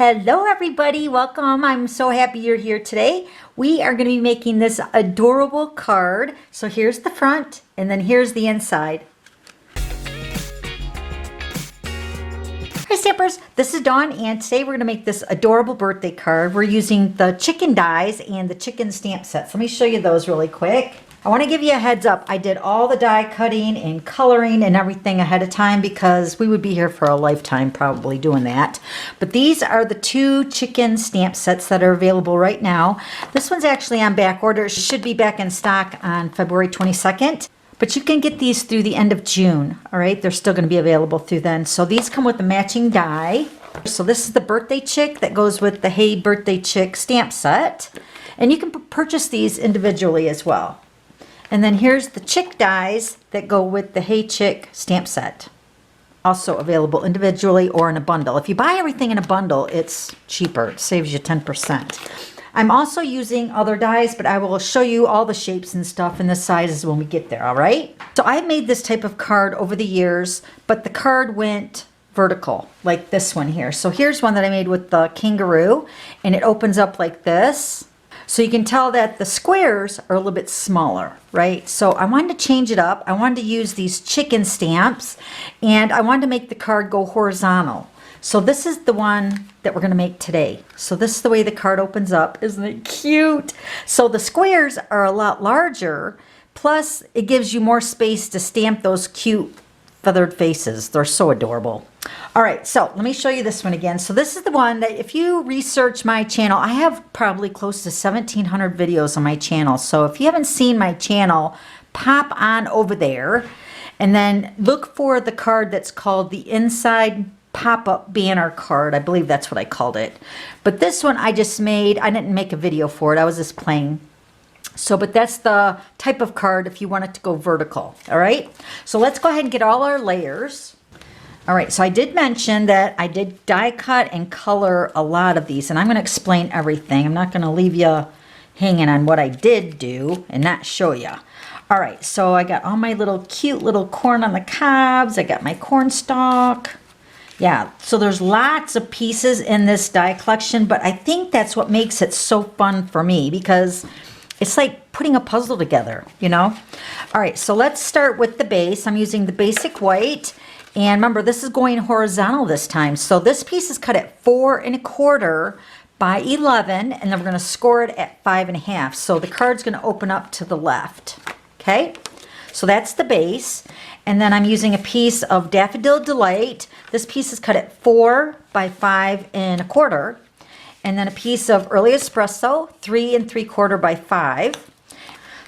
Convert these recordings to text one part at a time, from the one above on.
Hello everybody, welcome. I'm so happy you're here today. We are going to be making this adorable card. So here's the front and then here's the inside. Hi Stampers, this is Dawn and today we're going to make this adorable birthday card. We're using the chicken dies and the chicken stamp sets. Let me show you those really quick. I want to give you a heads up. I did all the die cutting and coloring and everything ahead of time because we would be here for a lifetime probably doing that. But these are the two chicken stamp sets that are available right now. This one's actually on back order. It should be back in stock on February 22nd. But you can get these through the end of June. All right, they're still going to be available through then. So these come with the matching die. So this is the birthday chick that goes with the Hey Birthday Chick stamp set. And you can purchase these individually as well. And then here's the chick dies that go with the Hey Chick stamp set. Also available individually or in a bundle. If you buy everything in a bundle, it's cheaper. It saves you 10%. I'm also using other dies, but I will show you all the shapes and stuff and the sizes when we get there, all right? So I made this type of card over the years, but the card went vertical, like this one here. So here's one that I made with the kangaroo, and it opens up like this. So you can tell that the squares are a little bit smaller, right? So I wanted to change it up. I wanted to use these chicken stamps and I wanted to make the card go horizontal. So this is the one that we're gonna make today. So this is the way the card opens up. Isn't it cute? So the squares are a lot larger, plus it gives you more space to stamp those cute feathered faces. They're so adorable. All right, so let me show you this one again. So this is the one that if you research my channel, I have probably close to 1,700 videos on my channel. So if you haven't seen my channel, pop on over there and then look for the card that's called the Inside Pop-Up Banner card. I believe that's what I called it. But this one I just made, I didn't make a video for it. I was just playing. So, but that's the type of card if you want it to go vertical. All right. So let's go ahead and get all our layers. All right, so I did mention that I did die cut and color a lot of these, and I'm going to explain everything. I'm not going to leave you hanging on what I did do and not show you. All right, so I got all my little cute little corn on the cobs. I got my corn stalk. Yeah, so there's lots of pieces in this die collection, but I think that's what makes it so fun for me because it's like putting a puzzle together, you know? All right, so let's start with the base. I'm using the basic white. And remember, this is going horizontal this time. So this piece is cut at 4 1/4 by 11, and then we're going to score it at 5 1/2. So the card's going to open up to the left. Okay, so that's the base. And then I'm using a piece of Daffodil Delight. This piece is cut at 4 by 5 1/4. And then a piece of Early Espresso, 3 3/4 by 5.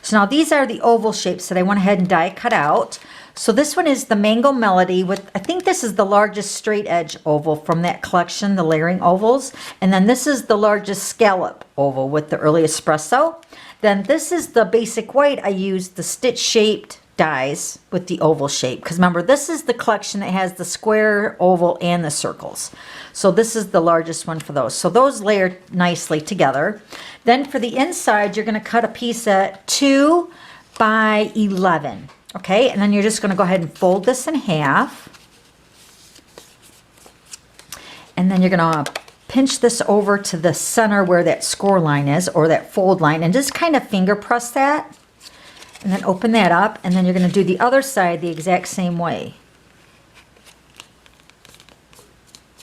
So now these are the oval shapes that I went ahead and die cut out. So this one is the Mango Melody with, I think this is the largest straight edge oval from that collection, the layering ovals. And then this is the largest scallop oval with the Early Espresso. Then this is the basic white. I used the stitch shaped dies with the oval shape. Because remember, this is the collection that has the square, oval, and the circles. So this is the largest one for those. So those layer nicely together. Then for the inside, you're going to cut a piece at 2 by 11. Okay, and then you're just going to go ahead and fold this in half. And then you're going to pinch this over to the center where that score line is, or that fold line, and just kind of finger press that. And then open that up, and then you're going to do the other side the exact same way.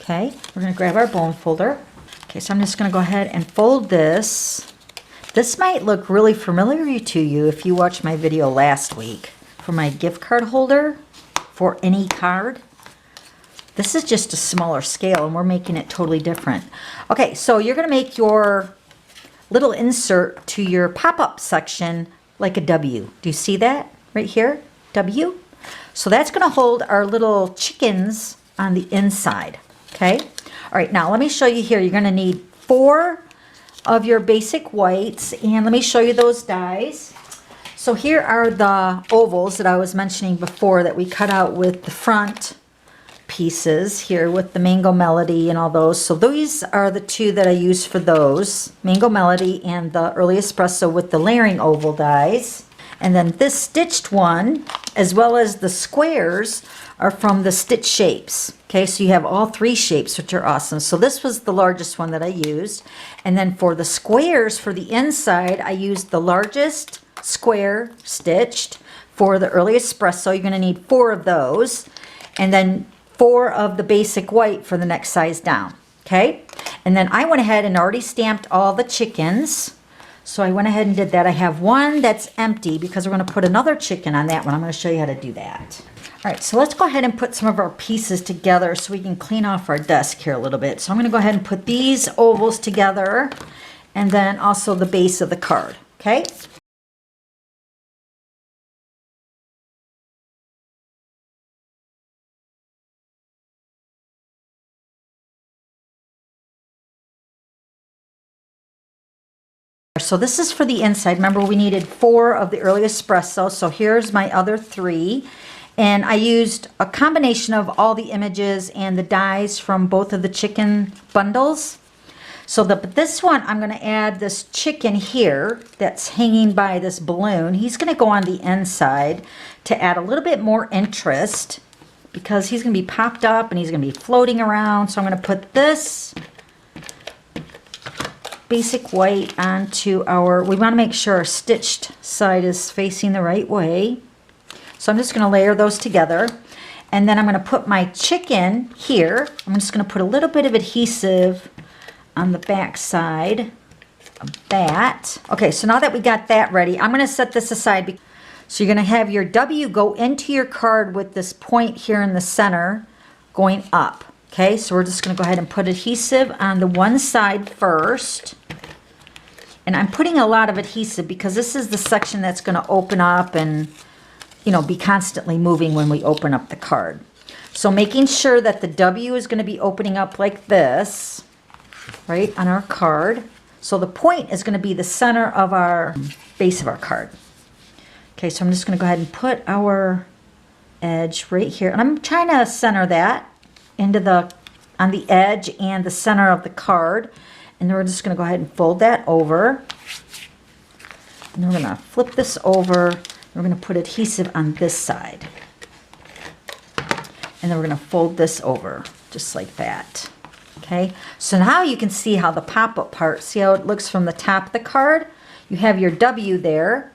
Okay, we're going to grab our bone folder. Okay, so I'm just going to go ahead and fold this. This might look really familiar to you if you watched my video last week. For my gift card holder for any card. This is just a smaller scale and we're making it totally different. Okay, so you're going to make your little insert to your pop-up section like a W. Do you see that right here? W. So that's going to hold our little chickens on the inside. Okay. All right, now let me show you here. You're going to need 4 of your basic whites, and let me show you those dies. So here are the ovals that I was mentioning before that we cut out with the front pieces here with the Mango Melody and all those. So these are the two that I use for those, Mango Melody and the Early Espresso with the layering oval dies. And then this stitched one, as well as the squares, are from the stitch shapes. Okay, so you have all 3 shapes, which are awesome. So this was the largest one that I used. And then for the squares for the inside, I used the largest square stitched for the early espresso. You're gonna need 4 of those. And then 4 of the basic white for the next size down. Okay, and then I went ahead and already stamped all the chickens. So I went ahead and did that. I have one that's empty because we're going to put another chicken on that one. I'm going to show you how to do that. All right, so let's go ahead and put some of our pieces together so we can clean off our desk here a little bit. So I'm going to go ahead and put these ovals together and then also the base of the card, okay? So this is for the inside. Remember, we needed 4 of the early espresso. So here's my other 3. And I used a combination of all the images and the dies from both of the chicken bundles. So this one, I'm going to add this chicken here that's hanging by this balloon. He's going to go on the inside to add a little bit more interest because he's going to be popped up and he's going to be floating around. So I'm going to put this basic white onto our, we want to make sure our stitched side is facing the right way. So I'm just going to layer those together. And then I'm going to put my chicken here. I'm just going to put a little bit of adhesive on the back side of that. Okay, so now that we got that ready, I'm going to set this aside. So you're going to have your W go into your card with this point here in the center going up. Okay, so we're just going to go ahead and put adhesive on the one side first. And I'm putting a lot of adhesive because this is the section that's going to open up and, you know, be constantly moving when we open up the card. So making sure that the W is going to be opening up like this, right, on our card. So the point is going to be the center of our base of our card. Okay, so I'm just going to go ahead and put our edge right here. And I'm trying to center that into on the edge and the center of the card. And then we're just going to go ahead and fold that over. And then we're going to flip this over. We're going to put adhesive on this side. And then we're going to fold this over just like that. Okay, so now you can see how the pop-up part, see how it looks from the top of the card? You have your W there,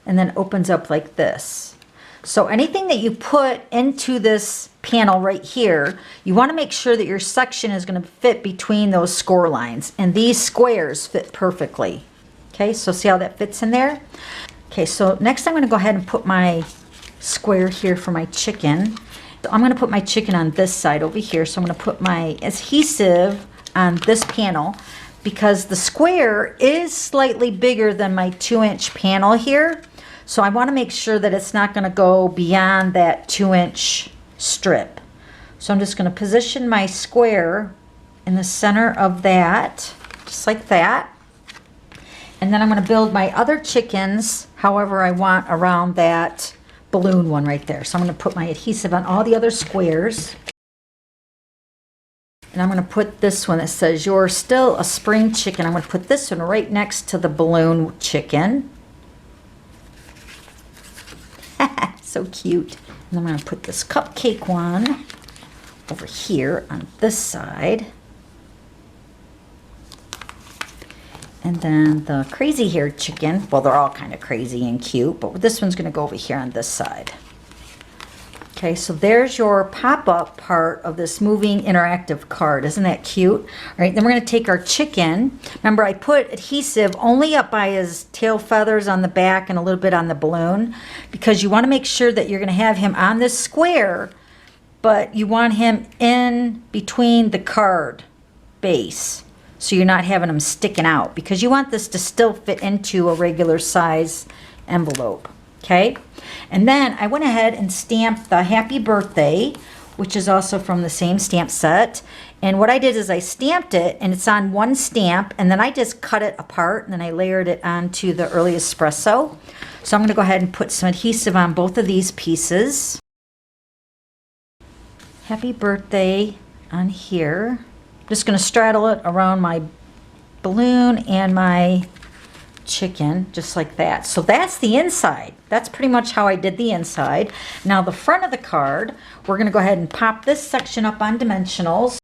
and then it opens up like this. So anything that you put into this panel right here, you want to make sure that your section is going to fit between those score lines. And these squares fit perfectly. Okay, so see how that fits in there? Okay, so next I'm going to go ahead and put my square here for my chicken. So I'm going to put my chicken on this side over here. So I'm going to put my adhesive on this panel because the square is slightly bigger than my 2-inch panel here. So I want to make sure that it's not going to go beyond that 2-inch strip. So I'm just going to position my square in the center of that, just like that. And then I'm going to build my other chickens however I want around that balloon one right there. So I'm going to put my adhesive on all the other squares. And I'm going to put this one that says, "You're still a spring chicken." I'm going to put this one right next to the balloon chicken. So cute. And I'm going to put this cupcake one over here on this side. And then the crazy haired chicken, well, they're all kind of crazy and cute, but this one's going to go over here on this side. Okay, so there's your pop-up part of this moving interactive card. Isn't that cute? All right, then we're going to take our chicken. Remember, I put adhesive only up by his tail feathers on the back and a little bit on the balloon because you want to make sure that you're going to have him on this square, but you want him in between the card base. So you're not having them sticking out because you want this to still fit into a regular size envelope. Okay, and then I went ahead and stamped the happy birthday, which is also from the same stamp set. And what I did is I stamped it and it's on one stamp, and then I just cut it apart and then I layered it onto the early espresso. So I'm going to go ahead and put some adhesive on both of these pieces. Happy birthday on here. I'm just going to straddle it around my balloon and my chicken, just like that. So that's the inside. That's pretty much how I did the inside. Now the front of the card, we're gonna go ahead and pop this section up on dimensionals.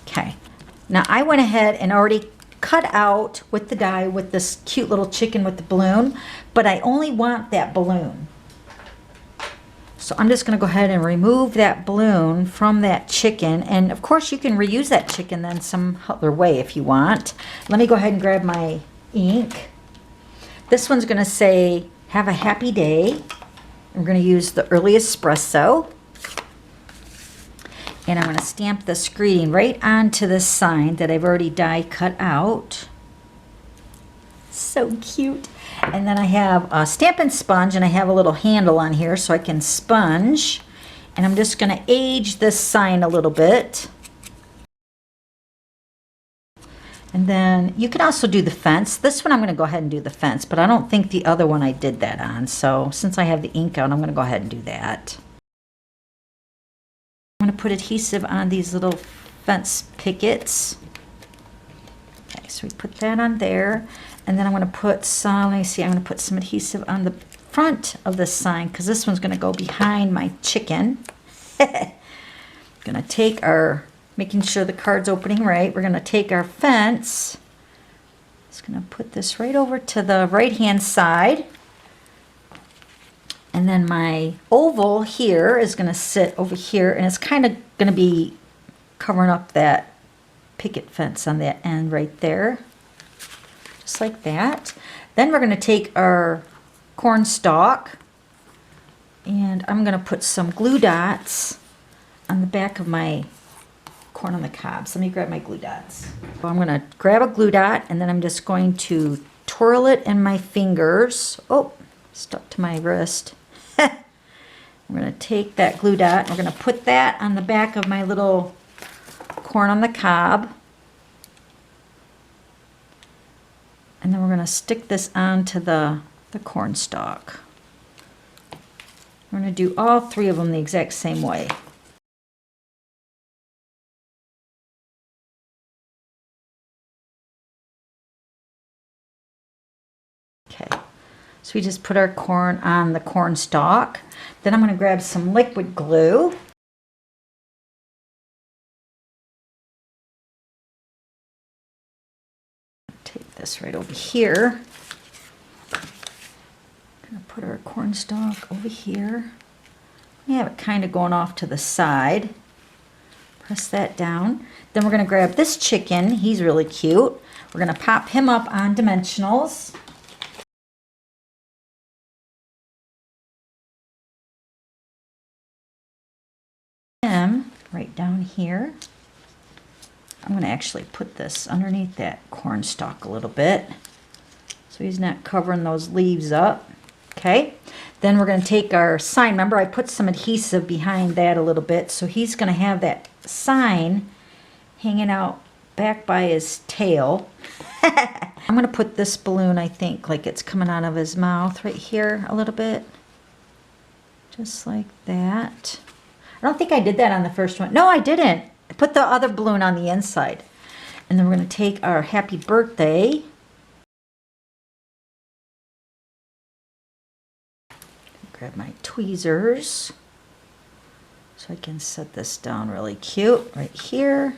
Okay, now I went ahead and already cut out with the die with this cute little chicken with the balloon, but I only want that balloon. So I'm just going to go ahead and remove that balloon from that chicken. And of course you can reuse that chicken then some other way if you want. Let me go ahead and grab my ink. This one's going to say, have a happy day. I'm going to use the early espresso. And I'm going to stamp this greeting right onto this sign that I've already die cut out. So cute. And then I have a Stampin' sponge, and I have a little handle on here so I can sponge. And I'm just going to age this sign a little bit. And then you can also do the fence. This one I'm going to go ahead and do the fence, but I don't think the other one I did that on. So since I have the ink out, I'm going to go ahead and do that. I'm going to put adhesive on these little fence pickets. Okay, so we put that on there. And then I'm going to put some, let me see, I'm going to put some adhesive on the front of this sign because this one's going to go behind my chicken. Going to take our, making sure the card's opening right, we're going to take our fence. Just going to put this right over to the right-hand side. And then my oval here is going to sit over here, and it's kind of going to be covering up that picket fence on that end right there. Just like that. Then we're going to take our corn stalk, and I'm going to put some glue dots on the back of my corn on the cob. So let me grab my glue dots. So I'm going to grab a glue dot, and then I'm just going to twirl it in my fingers. Oh, stuck to my wrist. I'm going to take that glue dot, and we're going to put that on the back of my little corn on the cob. And then we're going to stick this onto the corn stalk. We're going to do all three of them the exact same way. Okay, so we just put our corn on the corn stalk. Then I'm going to grab some liquid glue. Take this right over here. I'm going to put our corn stalk over here. We have it kind of going off to the side. Press that down. Then we're going to grab this chicken. He's really cute. We're going to pop him up on dimensionals. Him right down here. I'm going to actually put this underneath that corn stalk a little bit so he's not covering those leaves up. Okay, then we're going to take our sign. Remember, I put some adhesive behind that a little bit, so he's going to have that sign hanging out back by his tail. I'm going to put this balloon, I think, like it's coming out of his mouth right here a little bit. Just like that. I don't think I did that on the first one. No, I didn't. I put the other balloon on the inside. And then we're going to take our happy birthday. Grab my tweezers so I can set this down really cute right here.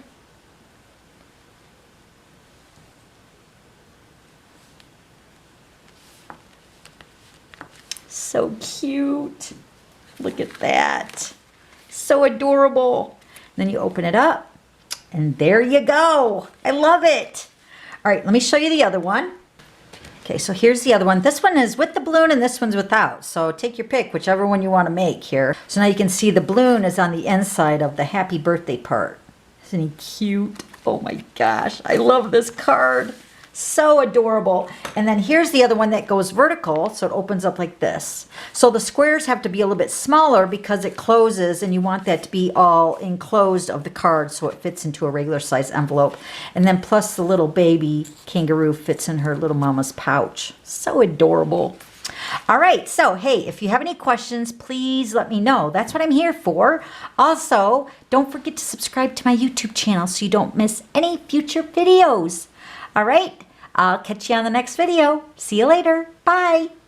So cute. Look at that. So adorable. And then you open it up and there you go. I love it. All right, let me show you the other one. Okay, so here's the other one. This one is with the balloon and this one's without. So take your pick, whichever one you want to make here. So now you can see the balloon is on the inside of the happy birthday part. Isn't he cute? Oh my gosh, I love this card. So adorable. And then here's the other one that goes vertical, so it opens up like this. So the squares have to be a little bit smaller because it closes and you want that to be all enclosed of the card so it fits into a regular size envelope. And then plus the little baby kangaroo fits in her little mama's pouch. So adorable. All right, so hey, if you have any questions, please let me know. That's what I'm here for. Also, don't forget to subscribe to my YouTube channel so you don't miss any future videos. All right, I'll catch you on the next video. See you later. Bye.